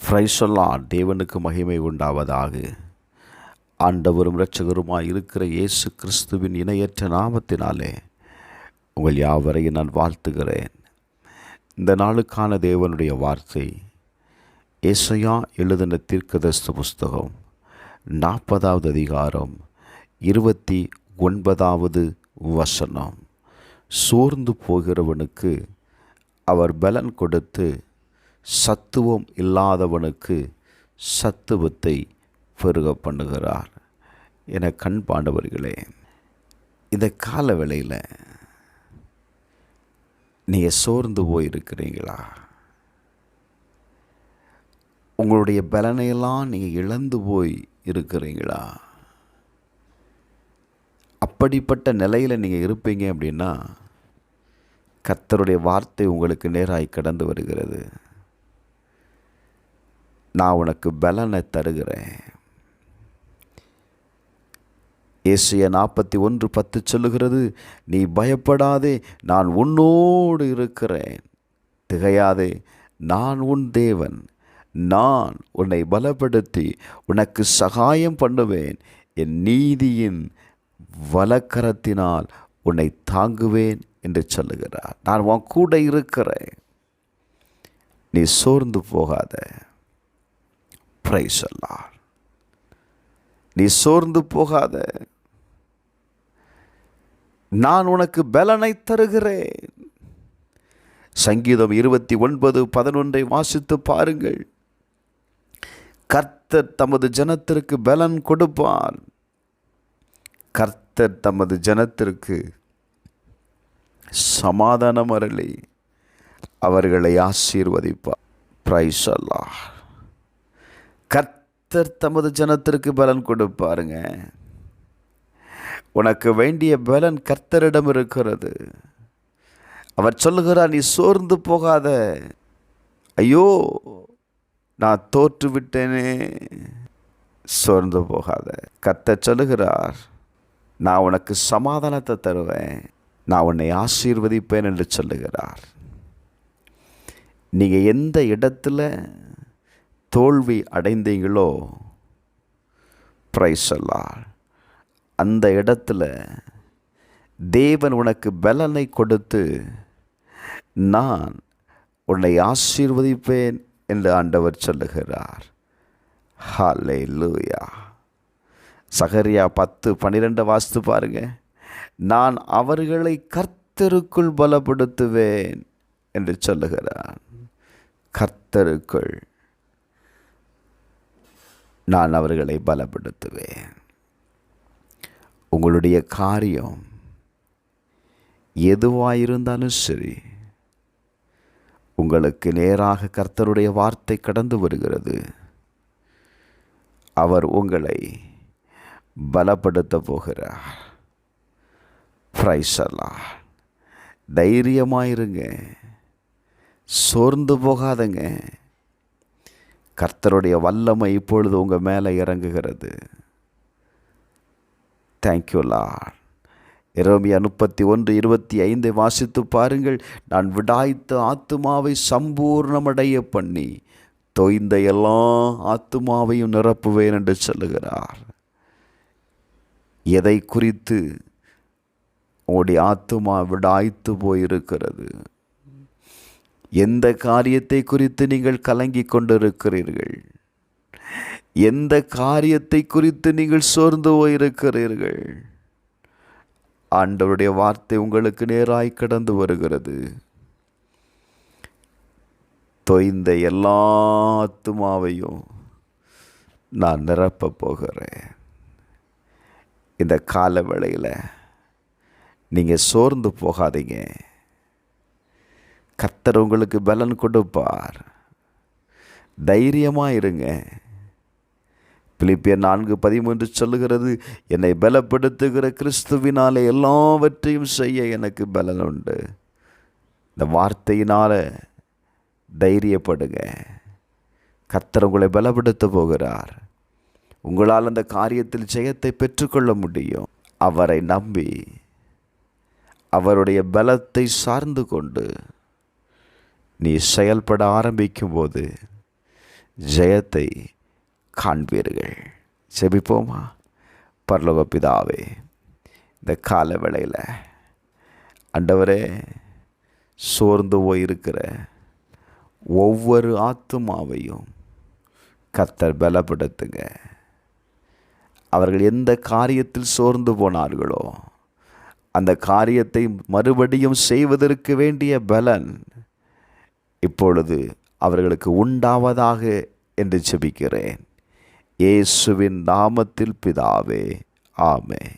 Praise the Lord. தேவனுக்கு மகிமை உண்டாவதாக. ஆண்டவரும் இரட்சகருமாய் இருக்கிற இயேசு கிறிஸ்துவின் இணையற்ற நாமத்தினாலே உங்கள் யாவரையும் நான் வாழ்த்துகிறேன். இந்த நாளுக்கான தேவனுடைய வார்த்தை ஏசாயா எழுதின தீர்க்கதரிசி புஸ்தகம் 40வது அதிகாரம் 29வது வசனம். சோர்ந்து போகிறவனுக்கு அவர் பலன் கொடுத்து சத்துவம் இல்லாதவனுக்கு சத்துவத்தை பெருக பண்ணுகிறார் என கண்பாண்டவர்களே, இந்த கால வேளையில் நீங்கள் சோர்ந்து போயிருக்கிறீங்களா? உங்களுடைய பலனையெல்லாம் நீங்கள் இழந்து போய் இருக்கிறீங்களா? அப்படிப்பட்ட நிலையில் நீங்கள் இருப்பீங்க அப்படின்னா கர்த்தருடைய வார்த்தை உங்களுக்கு நேராய் கடந்து வருகிறது. நான் உனக்கு பலனை தருகிறேன். ஏசாயா 41:10 சொல்லுகிறது, நீ பயப்படாதே, நான் உன்னோடு இருக்கிறேன். திகையாதே, நான் உன் தேவன். நான் உன்னை பலப்படுத்தி உனக்கு சகாயம் பண்ணுவேன். என் நீதியின் வலக்கரத்தினால் உன்னை தாங்குவேன் என்று சொல்லுகிறார். நான் உன் கூட இருக்கிறேன். நீ சோர்ந்து போகாத. Praise the Lord. நீ சோர்ந்து போகாத. நான் உனக்கு பலனை தருகிறேன். சங்கீதம் 29:11 வாசித்து பாருங்கள். கர்த்தர் தமது ஜனத்திற்கு பலன் கொடுப்பார். கர்த்தர் தமது ஜனத்திற்கு சமாதானம் அருளி அவர்களை ஆசீர்வதிப்பார். Praise the Lord. கர்த்தர் தமது ஜனத்திற்கு பலன் கொடுப்பாருங்க. உனக்கு வேண்டிய பலன் கர்த்தரிடம் இருக்கிறது. அவர் சொல்லுகிறார், நீ சோர்ந்து போகாத. ஐயோ, நான் தோற்று விட்டேனே, சோர்ந்து போகாத. கர்த்தர் சொல்லுகிறார், நான் உனக்கு சமாதானத்தை தருவேன், நான் உன்னை ஆசீர்வதிப்பேன் என்று சொல்லுகிறார். நீங்கள் எந்த இடத்துல தோல்வி அடைந்தீங்களோ, பிரைஸ் தி லார்ட், அந்த இடத்துல தேவன் உனக்கு பலனை கொடுத்து நான் உன்னை ஆசீர்வதிப்பேன் என்று ஆண்டவர் சொல்லுகிறார். ஹல்லேலூயா. சகரியா 10:12 வாசித்து பாருங்க. நான் அவர்களை கர்த்தருக்குள் பலப்படுத்துவேன் என்று சொல்லுகிறார். கர்த்தருக்குள் நான் அவர்களை பலப்படுத்துவேன். உங்களுடைய காரியம் எதுவாயிருந்தாலும் சரி, உங்களுக்கு நேராக கர்த்தருடைய வார்த்தை கடந்து வருகிறது. அவர் உங்களை பலப்படுத்த போகிறார். Praise the Lord. தைரியமாயிருங்க, சோர்ந்து போகாதங்க. கர்த்தருடைய வல்லமை இப்பொழுது உங்கள் மேலே இறங்குகிறது. Thank you Lord. எரேமியா 31:25 வாசித்து பாருங்கள். நான் விடாய்த்த ஆத்துமாவை சம்பூர்ணமடைய பண்ணி தொய்ந்த எல்லா ஆத்துமாவையும் நிரப்புவேன் என்று சொல்லுகிறார். எதை குறித்து உங்களுடைய ஆத்துமா விடாய்த்து போயிருக்கிறது? எந்த காரியத்தை குறித்து நீங்கள் கலங்கி கொண்டிருக்கிறீர்கள்? எந்த காரியத்தை குறித்து நீங்கள் சோர்ந்து போயிருக்கிறீர்கள்? ஆண்டவருடைய வார்த்தை உங்களுக்கு நேராய் கடந்து வருகிறது. தொய்ந்த எல்லா ஆத்துமாவையும் நான் நிரப்பப் போகிறேன். இந்த கால வேளையில் நீங்கள் சோர்ந்து போகாதீங்க. கர்த்தர் உங்களுக்கு பலன் கொடுப்பார். தைரியமாக இருங்க. பிலிப்பியர் 4:13 சொல்லுகிறது, என்னை பலப்படுத்துகிற கிறிஸ்துவினாலே எல்லாவற்றையும் செய்ய எனக்கு பலன் உண்டு. இந்த வார்த்தையினால் தைரியப்படுங்க. கர்த்தர் உங்களை பலப்படுத்த போகிறார். உங்களால் அந்த காரியத்தில் ஜெயத்தை பெற்றுக்கொள்ள முடியும். அவரை நம்பி அவருடைய பலத்தை சார்ந்து கொண்டு நீ செயல்பட ஆரம்பிக்கும்போது ஜெயத்தை காண்பீர்கள். செபிப்போமா? பரலோக பிதாவே, இந்த கால வேளையில் ஆண்டவரே, சோர்ந்து போயிருக்கிற ஒவ்வொரு ஆத்துமாவையும் கர்த்தர் பலப்படுத்துங்க. அவர்கள் எந்த காரியத்தில் சோர்ந்து போனார்களோ அந்த காரியத்தை மறுபடியும் செய்வதற்கு வேண்டிய பலன் இப்பொழுது அவர்களுக்கு உண்டாவதாக என்று ஜெபிக்கிறேன். இயேசுவின் நாமத்தில் பிதாவே, ஆமென்.